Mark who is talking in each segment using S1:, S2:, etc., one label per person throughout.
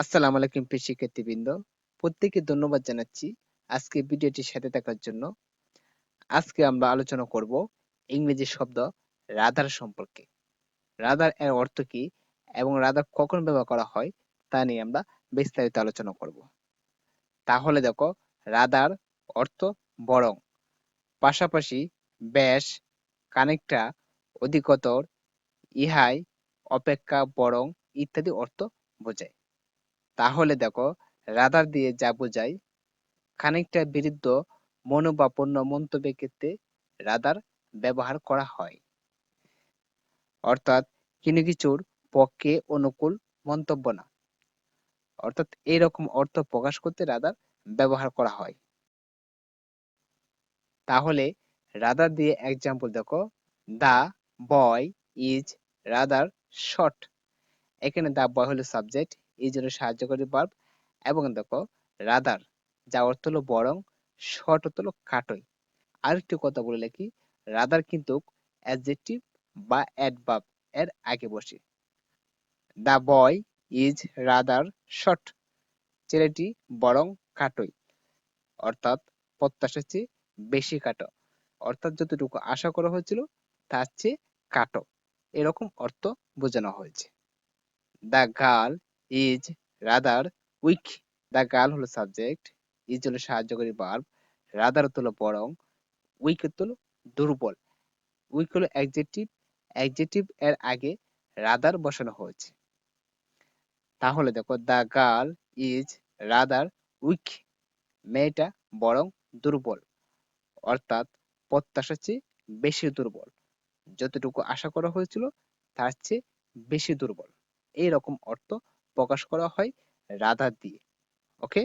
S1: আসসালামু আলাইকুম প্রিয় শিক্ষার্থীবৃন্দ। প্রত্যেককে ধন্যবাদ জানাচ্ছি আজকে ভিডিওটির সাথে থাকার জন্য। আজকে আমরা আলোচনা করব ইংরেজি শব্দ রাদার সম্পর্কে। রাদার এর অর্থ কি এবং রাদার কখন ব্যবহার করা হয় তা নিয়ে আমরা বিস্তারিত আলোচনা করব। তাহলে দেখো, রাদার অর্থ বরং, পাশাপাশি, বেশ, খানিকটা, অধিকতর, ইহাই, অপেক্ষা, বরং ইত্যাদি অর্থ বোঝায়। তাহলে দেখো, রাদার দিয়ে যা বোঝায়, খানিকটা বিরুদ্ধ মনোভাবাপন্ন মন্তব্যের ক্ষেত্রে রাদার ব্যবহার করা হয়। অর্থাৎ কোনো কিছুর পক্ষে অনুকূল মন্তব্য না। অর্থাৎ এইরকম অর্থ প্রকাশ করতে রাদার ব্যবহার করা হয়। তাহলে রাদার দিয়ে এক্সাম্পল দেখো, দা বয় ইজ রাদার শর্ট। এখানে দা বয় হলো সাবজেক্ট, ইজ হলো সাহায্যকারী ভার্ব, এবং দেখো রাদার যা অর্থ হলো বরং, শর্ট অর্থ হলো খাটোই। আরেকটি কথা বলে রাখি, রাদার কিন্তু অ্যাডজেক্টিভ বা অ্যাডভার্ব এর আগে বসে। The boy is rather short, ছেলেটি বরং খাটোই। অর্থাৎ প্রত্যাশার চেয়ে বেশি খাটো। অর্থাৎ যতটুকু আশা করা হয়েছিল তার চেয়ে খাটো, এরকম অর্থ বোঝানো হয়েছে। The girl is rather weak. The girl হলো সাবজেক্ট, ইজ হলো সাহায্যকারী ভার্ব, রাদার হলো বরং, উইক হলো দুর্বল। উইক হলো অ্যাডজেক্টিভ, অ্যাডজেক্টিভ এর আগে রাদার বসানো হয়েছে। তাহলে দেখো, the girl is rather weak, মেয়েটা বরং দুর্বল। অর্থাৎ প্রত্যাশার চেয়ে বেশি দুর্বল, যতটুকু আশা করা হয়েছিল তার চেয়ে বেশি দুর্বল। এইরকম অর্থ প্রকাশ করা হয় রাদার দিয়ে। ওকে,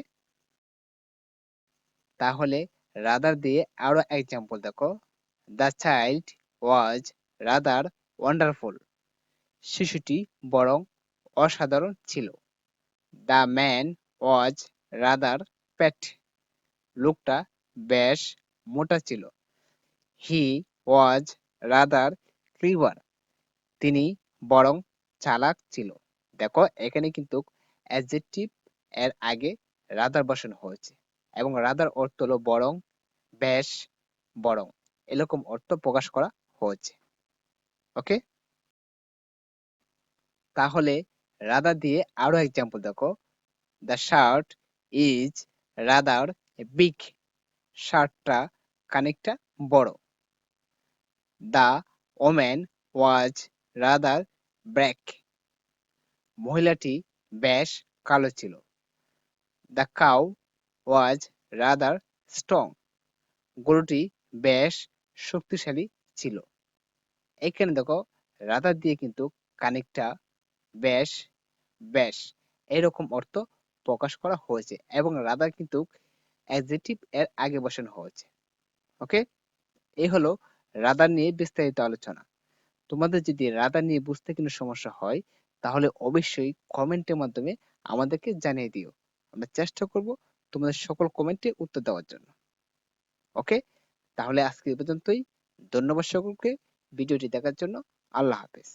S1: তাহলে রাদার দিয়ে আরো এক্সাম্পল দেখো, the child was rather wonderful. শিশুটি বরং অসাধারণ ছিল। The man was rather fat. লোকটা বেশ মোটা ছিল। হি ওয়াজ রাদার ক্লিভার। তিনি বরং চালাক ছিল। দেখো, এখানে কিন্তু অ্যাডজেক্টিভ এর আগে রাদার বসানো হয়েছে এবং রাদার অর্থ হলো বরং, বেশ, বরং, এরকম অর্থ প্রকাশ করা হয়েছে। ওকে, তাহলে রাদার দিয়ে আরো এক্সাম্পল দেখো, the shirt is rather big. শার্টটা খানিকটা বড়। The woman was rather black. মহিলাটি বেশ কালো ছিল। The cow was rather strong. গরুটি বেশ শক্তিশালী ছিল। এখানে দেখো, রাদার দিয়ে কিন্তু খানিকটা, বেশ, বেশ, এরকম অর্থ প্রকাশ করা হয়েছে এবং রাদার কিন্তু অ্যাডজেক্টিভ এর আগে বসানো হয়েছে। ওকে, এই হলো রাদার নিয়ে বিস্তারিত আলোচনা। তোমাদের যদি রাদার নিয়ে বুঝতে কোনো সমস্যা হয় তাহলে অবশ্যই কমেন্টের মাধ্যমে আমাদেরকে জানিয়ে দিও। আমরা চেষ্টা করব তোমাদের সকল কমেন্টে উত্তর দেওয়ার জন্য। ওকে, তাহলে আজকে এই পর্যন্তই। ধন্যবাদ সকলকে ভিডিওটি দেখার জন্য। আল্লাহ হাফেজ।